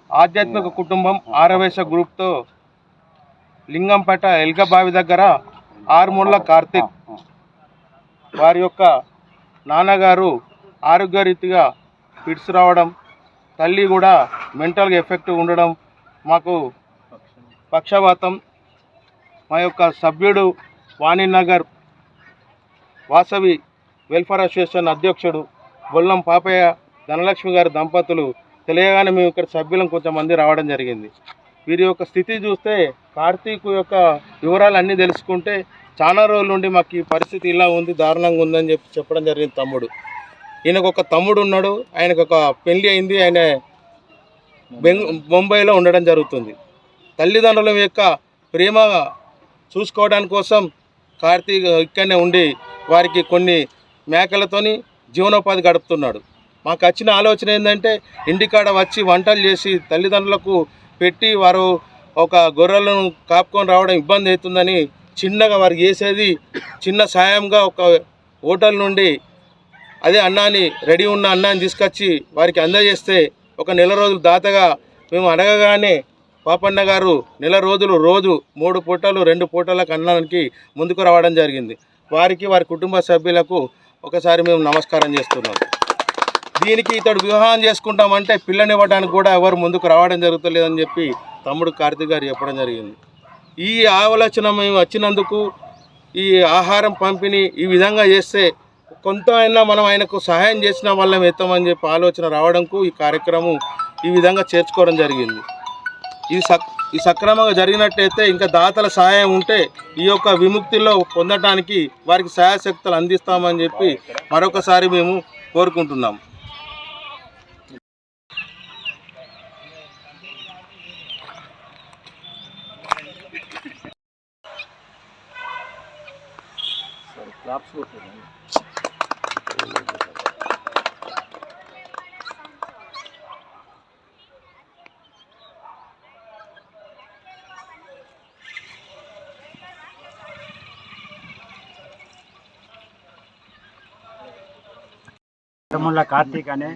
ఆధ్యాత్మిక కుటుంబం ఆరవేశ గ్రూప్తో లింగంపేట ఎల్కబావి దగ్గర ఆరుమూళ్ళ కార్తిక్ వారి యొక్క నాన్నగారు ఆరోగ్యరీతిగా ఫిట్స్ రావడం, తల్లి కూడా మెంటల్గా ఎఫెక్ట్ ఉండడం, మాకు పక్షవాతం, మా యొక్క సభ్యుడు వాణినగర్ వాసవి వెల్ఫేర్ అసోసియేషన్ అధ్యక్షుడు బొల్లం పాపయ్య ధనలక్ష్మి గారి దంపతులు తెలియగానే మేము ఇక్కడ సభ్యులం కొంతమంది రావడం జరిగింది. వీరి యొక్క స్థితి చూస్తే కార్తీక్ యొక్క వివరాలు అన్నీ తెలుసుకుంటే చాలా రోజుల నుండి మాకు ఈ పరిస్థితి ఇలా ఉంది, దారుణంగా ఉందని చెప్పడం జరిగింది. తమ్ముడు, ఈయనకు ఒక తమ్ముడు ఉన్నాడు, ఆయనకు ఒక పెళ్లి అయింది, ఆయన బొంబాయిలో ఉండడం జరుగుతుంది. తల్లిదండ్రుల యొక్క ప్రేమ చూసుకోవడానికి కోసం కార్తీక్ ఇక్కడనే ఉండి వారికి కొన్ని మేకలతోని జీవనోపాధి గడుపుతున్నాడు. మాకు వచ్చిన ఆలోచన ఏంటంటే ఇంటికాడ వచ్చి వంటలు చేసి తల్లిదండ్రులకు పెట్టి వారు ఒక గొర్రెలను కాపుకొని రావడం ఇబ్బంది అవుతుందని చిన్నగా వారికి చేసేది చిన్న సాయంగా ఒక హోటల్ నుండి అదే అన్నాన్ని రెడీ ఉన్న అన్నాన్ని తీసుకొచ్చి వారికి అందజేస్తే ఒక నెల రోజులు దాతగా మేము అడగగానే పాపన్న గారు నెల రోజులు రోజు 3 పూటలు 2 పూటలకు అన్నానికి ముందుకు రావడం జరిగింది. వారికి వారి కుటుంబ సభ్యులకు ఒకసారి మేము నమస్కారం చేస్తున్నాం. దీనికి ఇతడు వివాహం చేసుకుంటామంటే పిల్లనివ్వడానికి కూడా ఎవరు ముందుకు రావడం జరుగుతలేదని చెప్పి తమ్ముడు కార్తీక్ గారు చెప్పడం జరిగింది. ఈ ఆలోచన మేము వచ్చినందుకు ఈ ఆహారం పంపిణీ ఈ విధంగా చేస్తే కొంత అయినా మనం ఆయనకు సహాయం చేసిన వాళ్ళం ఎత్తామని చెప్పి ఆలోచన రావడంకు ఈ కార్యక్రమం ఈ విధంగా చేర్చుకోవడం జరిగింది. ఈ సక్రమంగా జరిగినట్టయితే ఇంకా దాతల సహాయం ఉంటే ఈ యొక్క విముక్తిలో పొందడానికి వారికి సహాయశక్తులు అందిస్తామని చెప్పి మరొకసారి మేము కోరుకుంటున్నాం. ఆరుమూళ్ళ కార్తీక్ అనే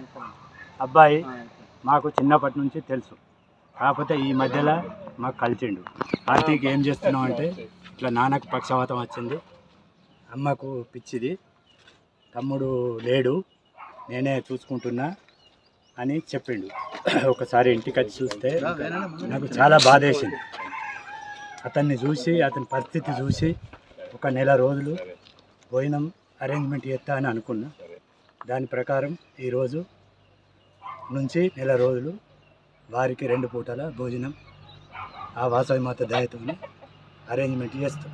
అబ్బాయి మాకు చిన్నప్పటి నుంచి తెలుసు, కాకపోతే ఈ మధ్యలో మాకు కలిసిండు. కార్తీక్ ఏం చేస్తున్నావు అంటే ఇట్లా నాన్నకు పక్షవాతం వచ్చింది, అమ్మకు పిచ్చిది, తమ్ముడు లేడు, నేనే చూసుకుంటున్నా అని చెప్పిండు. ఒకసారి ఇంటికి వచ్చి చూస్తే నాకు చాలా బాధ వేసింది. అతన్ని చూసి అతని పరిస్థితి చూసి ఒక నెల రోజులు భోజనం అరేంజ్మెంట్ చేస్తా అని అనుకున్నా. దాని ప్రకారం ఈరోజు నుంచి నెల రోజులు వారికి 2 పూటల భోజనం ఆ వాసవి మాత దయతో అరేంజ్మెంట్ చేస్తాం.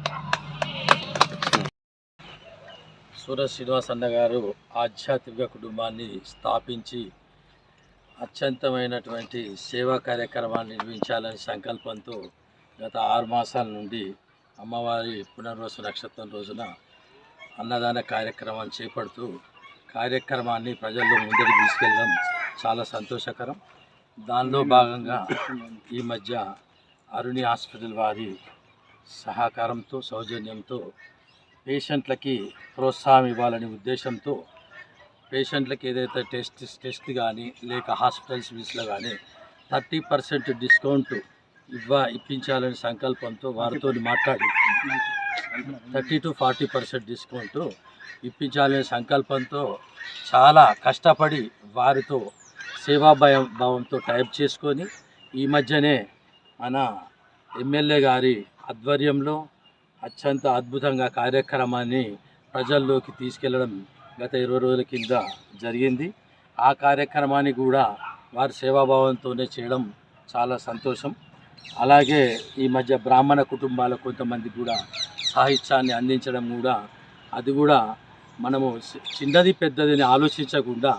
సూరజ్ శ్రీనివాస్ అన్న గారు ఆధ్యాత్మిక కుటుంబాన్ని స్థాపించి అత్యంతమైనటువంటి సేవా కార్యక్రమాన్ని నిర్వహించాలని సంకల్పంతో గత 6 మాసాల నుండి అమ్మవారి పునర్వసు నక్షత్రం రోజున అన్నదాన కార్యక్రమాన్ని చేపడుతూ కార్యక్రమాన్ని ప్రజల్లో ముందుకు తీసుకెళ్ళడం చాలా సంతోషకరం. దానిలో భాగంగా ఈ మధ్య అరుణి హాస్పిటల్ వారి సహకారంతో సౌజన్యంతో పేషెంట్లకి ప్రోత్సాహం ఇవ్వాలనే ఉద్దేశంతో పేషెంట్లకి ఏదైతే టెస్ట్ కానీ లేక హాస్పిటల్స్ ఫీజులో కానీ 30% డిస్కౌంట్ ఇప్పించాలనే సంకల్పంతో వారితో మాట్లాడి 30 to 40% డిస్కౌంట్ ఇప్పించాలనే సంకల్పంతో చాలా కష్టపడి వారితో సేవాభావంతో టైప్ చేసుకొని ఈ మధ్యనే మన ఎమ్మెల్యే గారి ఆధ్వర్యంలో అత్యంత అద్భుతంగా కార్యక్రమాన్ని ప్రజల్లోకి తీసుకెళ్లడం గత 20 రోజుల కింద జరిగింది. ఆ కార్యక్రమాన్ని కూడా వారి సేవాభావంతోనే చేయడం చాలా సంతోషం. అలాగే ఈ మధ్య బ్రాహ్మణ కుటుంబాల కొంతమంది కూడా సాహిత్యాన్ని అందించడం కూడా, అది కూడా మనము చిన్నది పెద్దదని ఆలోచించకుండా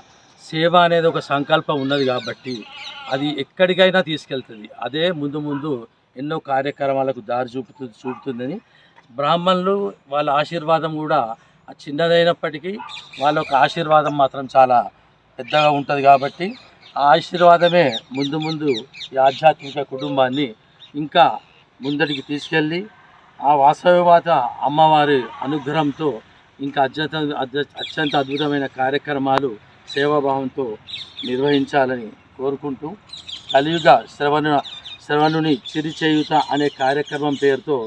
సేవ అనేది ఒక సంకల్పం ఉన్నది కాబట్టి అది ఎక్కడికైనా తీసుకెళ్తుంది. అదే ముందు ముందు ఎన్నో కార్యక్రమాలకు దారి చూపుతుందని బ్రాహ్మణులు వాళ్ళ ఆశీర్వాదం కూడా చిన్నదైనప్పటికీ వాళ్ళ యొక్క ఆశీర్వాదం మాత్రం చాలా పెద్దగా ఉంటుంది కాబట్టి ఆ ఆశీర్వాదమే ముందు ముందు ఈ ఆధ్యాత్మిక కుటుంబాన్ని ఇంకా ముందటికి తీసుకెళ్ళి ఆ వాస్తవవాద అమ్మవారి అనుగ్రహంతో ఇంకా అత్యంత అద్భుతమైన కార్యక్రమాలు సేవాభావంతో నిర్వహించాలని కోరుకుంటూ కలియుగ శ్రవణుని చిరిచేయుత అనే కార్యక్రమం పేరుతో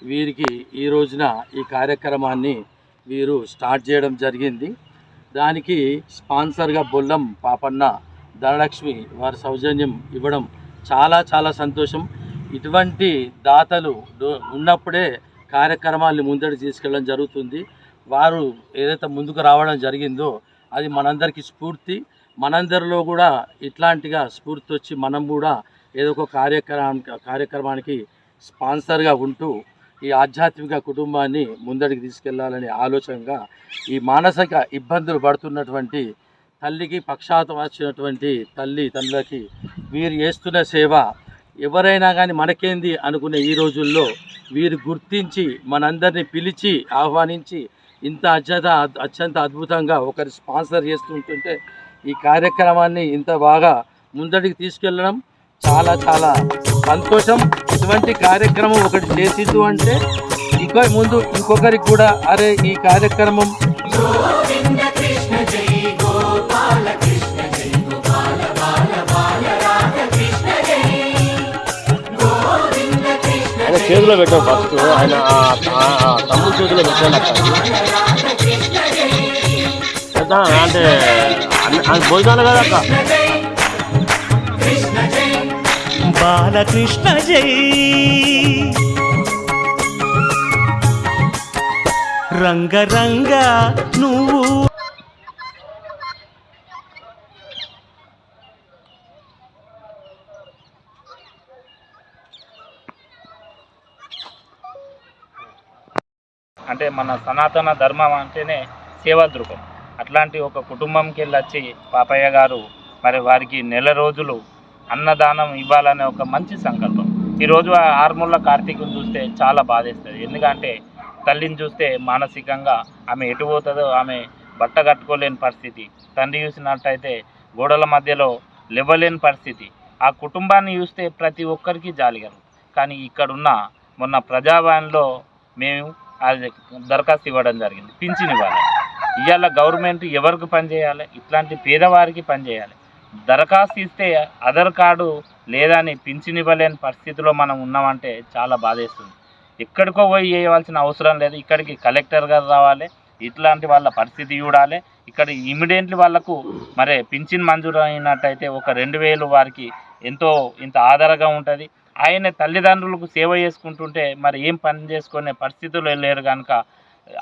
వీరికి ఈ రోజున ఈ కార్యక్రమాన్ని వీరు స్టార్ట్ చేయడం జరిగింది. దానికి స్పాన్సర్గా బొల్లం పాపన్న ధనలక్ష్మి వారి సౌజన్యం ఇవ్వడం చాలా చాలా సంతోషం. ఇటువంటి దాతలు ఉన్నప్పుడే కార్యక్రమాన్ని ముందడి తీసుకెళ్ళడం జరుగుతుంది. వారు ఏదైతే ముందుకు రావడం జరిగిందో అది మనందరికీ స్ఫూర్తి. మనందరిలో కూడా ఇట్లాంటిగా స్ఫూర్తి వచ్చి మనం కూడా ఏదో ఒక కార్యక్రమానికి స్పాన్సర్గా ఉంటూ ఈ ఆధ్యాత్మిక కుటుంబాన్ని ముందడికి తీసుకెళ్లాలనే ఆలోచనగా ఈ మానసిక ఇబ్బందులు పడుతున్నటువంటి తల్లికి పక్షాతం వచ్చినటువంటి తండ్రులకి వీరు చేస్తున్న సేవ ఎవరైనా కానీ మనకేంది అనుకునే ఈ రోజుల్లో వీరు గుర్తించి మనందరినీ పిలిచి ఆహ్వానించి ఇంత అత్యంత అద్భుతంగా ఒకరి స్పాన్సర్ చేస్తుంటుంటే ఈ కార్యక్రమాన్ని ఇంత బాగా ముందడికి తీసుకెళ్ళడం చాలా చాలా సంతోషం. ఇటువంటి కార్యక్రమం ఒకటి చేసిద్దు అంటే ఇంకా ముందు ఇంకొకరికి కూడా అరే ఈ కార్యక్రమం చేతిలో పెట్టాం ఫస్ట్ ఆయన తమ్ముడు చేతిలో పెట్టాను అంటే భోజనాలు కదా అక్క బాలకృష్ణ జై రంగ రంగ నువ్వు అంటే మన సనాతన ధర్మం అంటేనే సేవా దృక్పథం. అట్లాంటి ఒక కుటుంబంకి వెళ్ళి వచ్చి పాపయ్య గారు మరి వారికి నెల రోజులు అన్నదానం ఇవ్వాలనే ఒక మంచి సంకల్పం. ఈరోజు ఆర్మూర్ల కార్తీకుని చూస్తే చాలా బాధేస్తుంది. ఎందుకంటే తల్లిని చూస్తే మానసికంగా ఆమె ఎటు పోతుందో ఆమె బట్ట కట్టుకోలేని పరిస్థితి, తండ్రి చూసినట్టయితే గోడల మధ్యలో లేవలేని పరిస్థితి. ఆ కుటుంబాన్ని చూస్తే ప్రతి ఒక్కరికి జాలిగలరు. కానీ ఇక్కడున్న మొన్న ప్రజావాణిలో మేము అది దరఖాస్తు ఇవ్వడం జరిగింది, పింఛన్ ఇవ్వాలి. ఇవాళ గవర్నమెంట్ ఎవరికి పనిచేయాలి? ఇట్లాంటి పేదవారికి పనిచేయాలి. దరఖాస్తు ఇస్తే ఆధార్ కార్డు లేదని పింఛన్ ఇవ్వలేని పరిస్థితిలో మనం ఉన్నామంటే చాలా బాధేస్తుంది. ఎక్కడికో పోయి వేయవలసిన అవసరం లేదు. ఇక్కడికి కలెక్టర్ గారు రావాలి, ఇట్లాంటి వాళ్ళ పరిస్థితి చూడాలి. ఇక్కడ ఇమీడియట్లీ వాళ్ళకు మరి పింఛన్ మంజూరు అయినట్టయితే ఒక 2000 వారికి ఎంతో ఇంత ఆధారంగా ఉంటుంది. ఆయన తల్లిదండ్రులకు సేవ చేసుకుంటుంటే మరి ఏం పని చేసుకునే పరిస్థితులు లేరు కనుక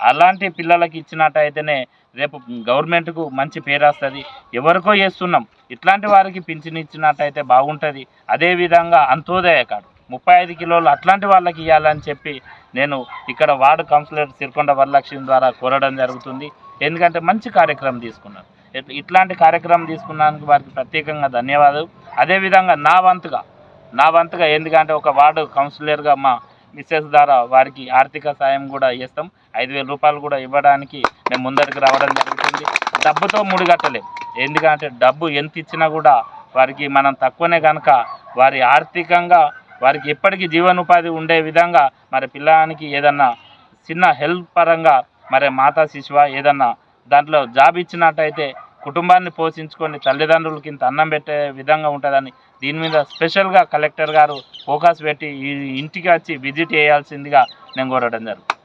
అలాంటి పిల్లలకి ఇచ్చినట్టయితేనే రేపు గవర్నమెంట్కు మంచి పేరు వస్తుంది. ఎవరికో చేస్తున్నాం, ఇట్లాంటి వారికి పింఛన్ ఇచ్చినట్టయితే బాగుంటుంది. అదేవిధంగా అంత్యోదయ కార్డు 35 కిలోలు అట్లాంటి వాళ్ళకి ఇవ్వాలని చెప్పి నేను ఇక్కడ వార్డు కౌన్సిలర్ సిరికొండ వరలక్ష్మి ద్వారా కోరడం జరుగుతుంది. ఎందుకంటే మంచి కార్యక్రమం తీసుకున్నారు. ఇట్లాంటి కార్యక్రమం తీసుకున్నందుకు వారికి ప్రత్యేకంగా ధన్యవాదాలు. అదేవిధంగా నా వంతుగా ఎందుకంటే ఒక వార్డు కౌన్సిలర్గా మా మిస్సెస్ ద్వారా వారికి ఆర్థిక సాయం కూడా చేస్తాం. 5000 రూపాయలు కూడా ఇవ్వడానికి మేము ముందరికి రావడం జరుగుతుంది. డబ్బుతో ముడిగట్టలేం, ఎందుకంటే డబ్బు ఎంత ఇచ్చినా కూడా వారికి మనం తక్కువనే కనుక వారి ఆర్థికంగా వారికి ఎప్పటికీ జీవనోపాధి ఉండే విధంగా మరి పిల్లానికి ఏదన్నా చిన్న హెల్ప్ పరంగా మరి మాతా శిశువ ఏదన్నా దాంట్లో జాబ్ ఇచ్చినట్టయితే కుటుంబాన్ని పోషించుకొని తల్లిదండ్రులకి ఇంత అన్నం పెట్టే విధంగా ఉంటుందని దీని మీద స్పెషల్గా కలెక్టర్ గారు ఫోకస్ పెట్టి ఈ ఇంటికి వచ్చి విజిట్ చేయాల్సిందిగా నేను కోరడం జరుగుతుంది.